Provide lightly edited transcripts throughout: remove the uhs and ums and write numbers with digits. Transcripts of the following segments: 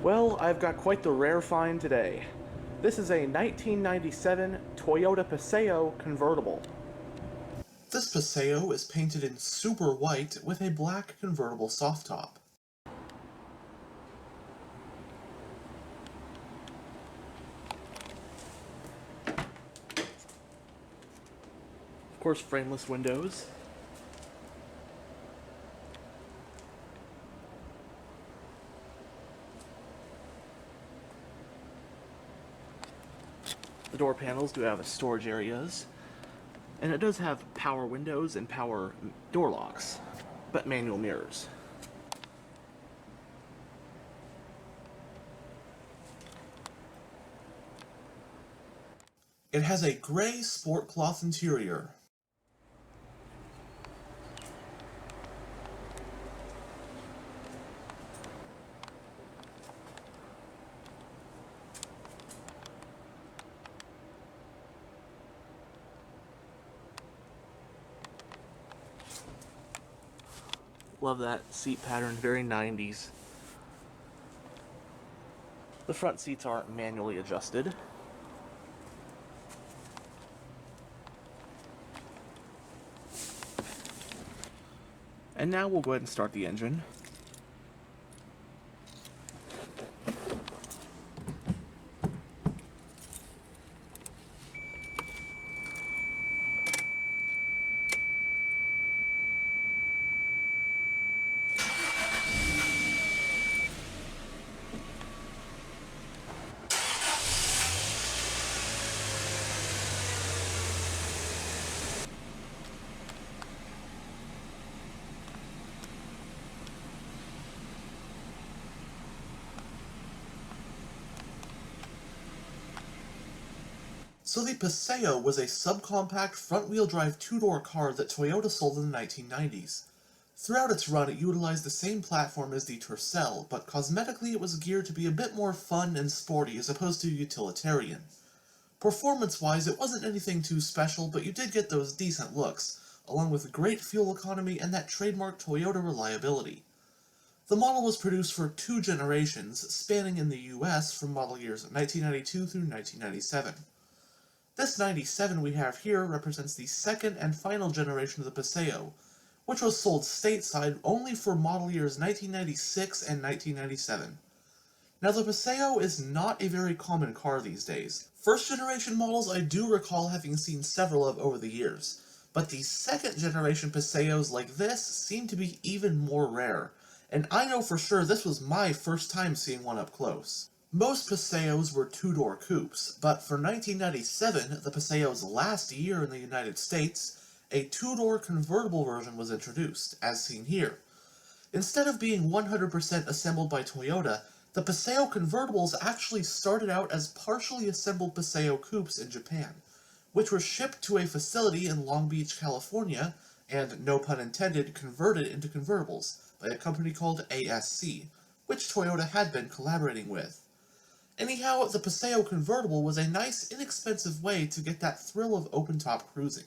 Well, I've got quite the rare find today. This is a 1997 Toyota Paseo convertible. This Paseo is painted in super white with a black convertible soft top. Of course, frameless windows. The door panels do have storage areas, and it does have power windows and power door locks, but manual mirrors. It has a gray sport cloth interior. Love that seat pattern, very 90s. The front seats are manually adjusted. And now we'll go ahead and start the engine. So the Paseo was a subcompact front-wheel drive two-door car that Toyota sold in the 1990s. Throughout its run, it utilized the same platform as the Tercel, but cosmetically it was geared to be a bit more fun and sporty as opposed to utilitarian. Performance-wise, it wasn't anything too special, but you did get those decent looks, along with great fuel economy and that trademark Toyota reliability. The model was produced for 2 generations, spanning in the US from model years 1992 through 1997. This 97 we have here represents the second and final generation of the Paseo, which was sold stateside only for model years 1996 and 1997. Now the Paseo is not a very common car these days. First generation models I do recall having seen several of over the years, but the second generation Paseos like this seem to be even more rare, and I know for sure this was my first time seeing one up close. Most Paseos were two-door coupes, but for 1997, the Paseo's last year in the United States, a two-door convertible version was introduced, as seen here. Instead of being 100% assembled by Toyota, the Paseo convertibles actually started out as partially assembled Paseo coupes in Japan, which were shipped to a facility in Long Beach, California, and, no pun intended, converted into convertibles by a company called ASC, which Toyota had been collaborating with. Anyhow, the Paseo convertible was a nice, inexpensive way to get that thrill of open-top cruising.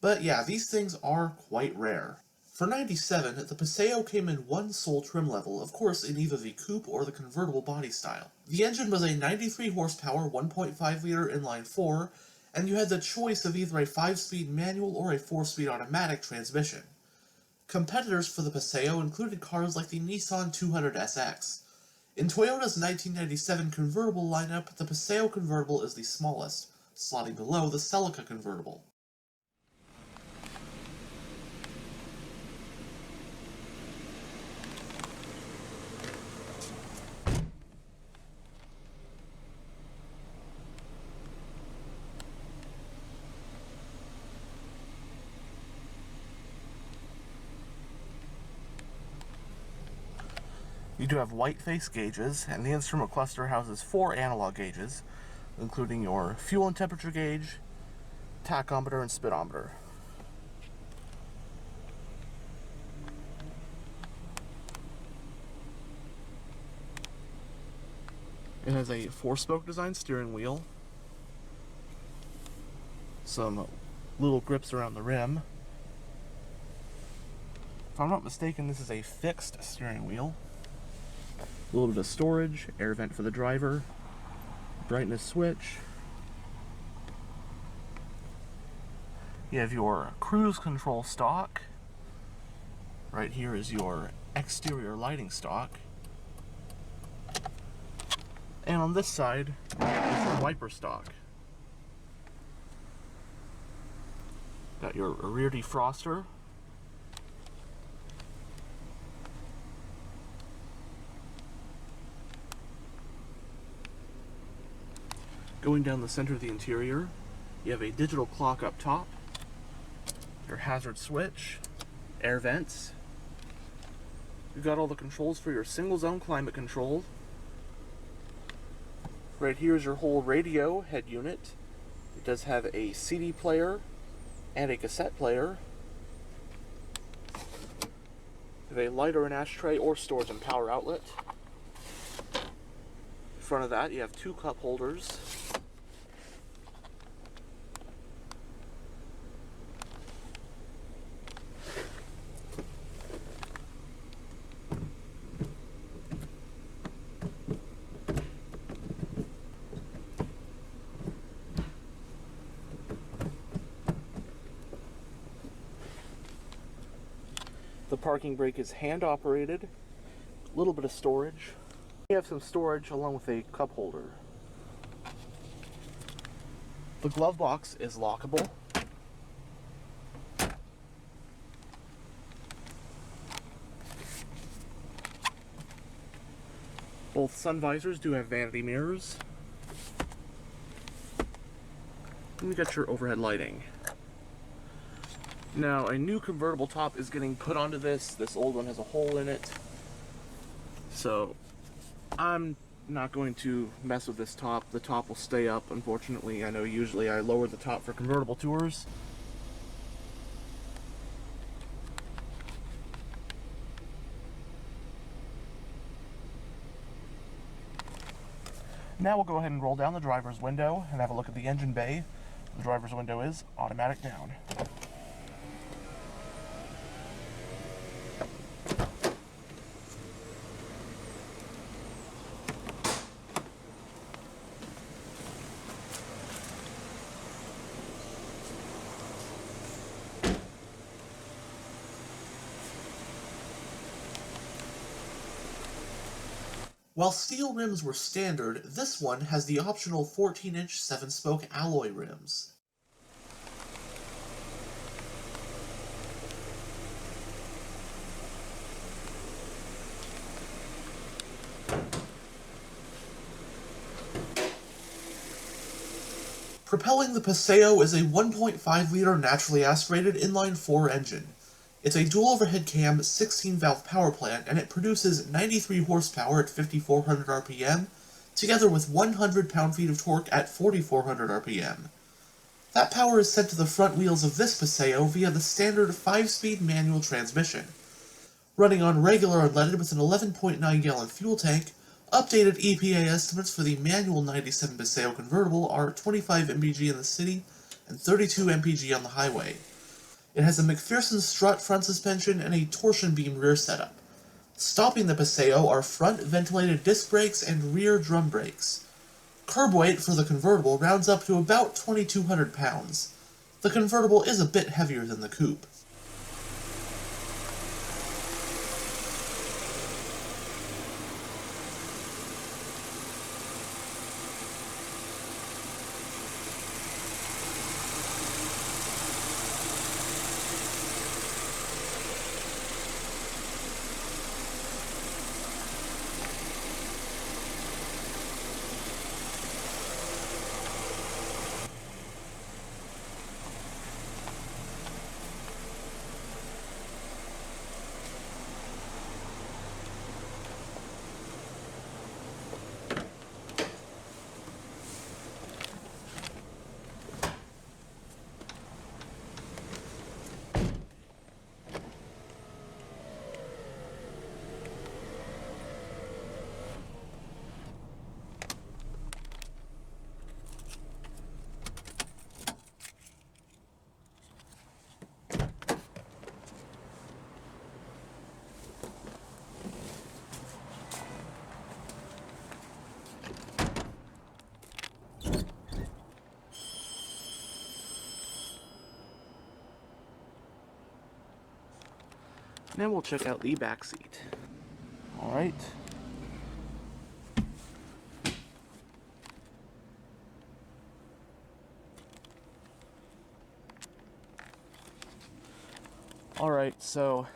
But yeah, these things are quite rare. For 97, the Paseo came in one sole trim level, of course in either the coupe or the convertible body style. The engine was a 93 horsepower 1.5-liter inline-four, and you had the choice of either a 5-speed manual or a 4-speed automatic transmission. Competitors for the Paseo included cars like the Nissan 200SX. In Toyota's 1997 convertible lineup, the Paseo convertible is the smallest, slotting below the Celica convertible. You do have white face gauges, and the instrument cluster houses 4 analog gauges, including your fuel and temperature gauge, tachometer, and speedometer. It has a 4-spoke design steering wheel, some little grips around the rim. If I'm not mistaken, this is a fixed steering wheel. A little bit of storage, air vent for the driver, brightness switch. You have your cruise control stock. Right here is your exterior lighting stock. And on this side is your wiper stock. Got your rear defroster. Going down the center of the interior, you have a digital clock up top, your hazard switch, air vents. You've got all the controls for your single zone climate control. Right here is your whole radio head unit. It does have a CD player and a cassette player. You have a lighter and ashtray or storage and power outlet. In front of that you have two cup holders. The parking brake is hand operated, a little bit of storage. You have some storage along with a cup holder. The glove box is lockable. Both sun visors do have vanity mirrors. And you got your overhead lighting. Now, a new convertible top is getting put onto this. This old one has a hole in it. So, I'm not going to mess with this top. The top will stay up, unfortunately. I know usually I lower the top for convertible tours. Now we'll go ahead and roll down the driver's window and have a look at the engine bay. The driver's window is automatic down. While steel rims were standard, this one has the optional 14-inch 7-spoke alloy rims. Propelling the Paseo is a 1.5-liter naturally aspirated inline-4 engine. It's a dual overhead cam 16-valve power plant, and it produces 93 horsepower at 5,400 RPM, together with 100 pound-feet of torque at 4,400 RPM. That power is sent to the front wheels of this Paseo via the standard 5-speed manual transmission. Running on regular unleaded with an 11.9-gallon fuel tank, updated EPA estimates for the manual 97 Paseo convertible are 25 mpg in the city and 32 mpg on the highway. It has a McPherson strut front suspension and a torsion beam rear setup. Stopping the Paseo are front ventilated disc brakes and rear drum brakes. Curb weight for the convertible rounds up to about 2,200 pounds. The convertible is a bit heavier than the coupe. Now we'll check out the back seat. Alright. Alright, so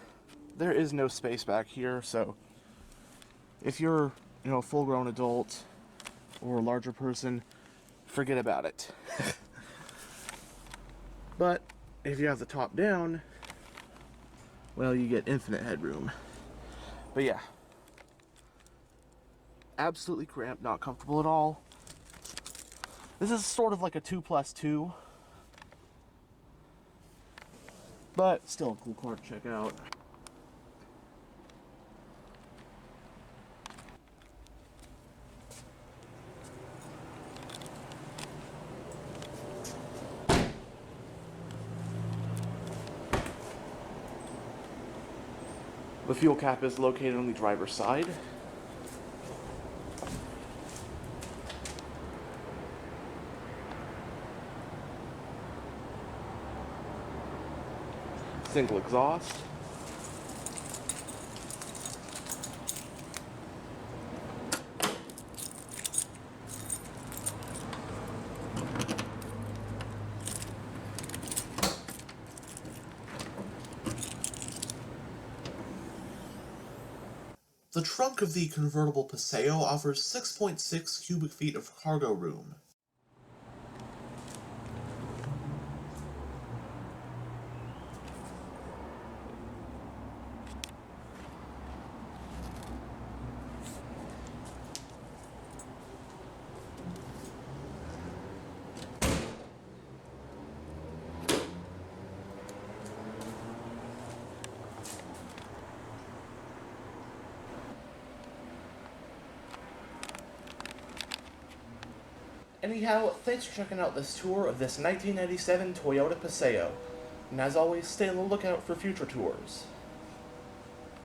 there is no space back here, so if you're, a full-grown adult or a larger person, forget about it. But if you have the top down, well, you get infinite headroom. But yeah, absolutely cramped, not comfortable at all. This is sort of like a 2+2, but still a cool car to check out. The fuel cap is located on the driver's side. Single exhaust. The trunk of the convertible Paseo offers 6.6 cubic feet of cargo room. Anyhow, thanks for checking out this tour of this 1997 Toyota Paseo. And as always, stay on the lookout for future tours.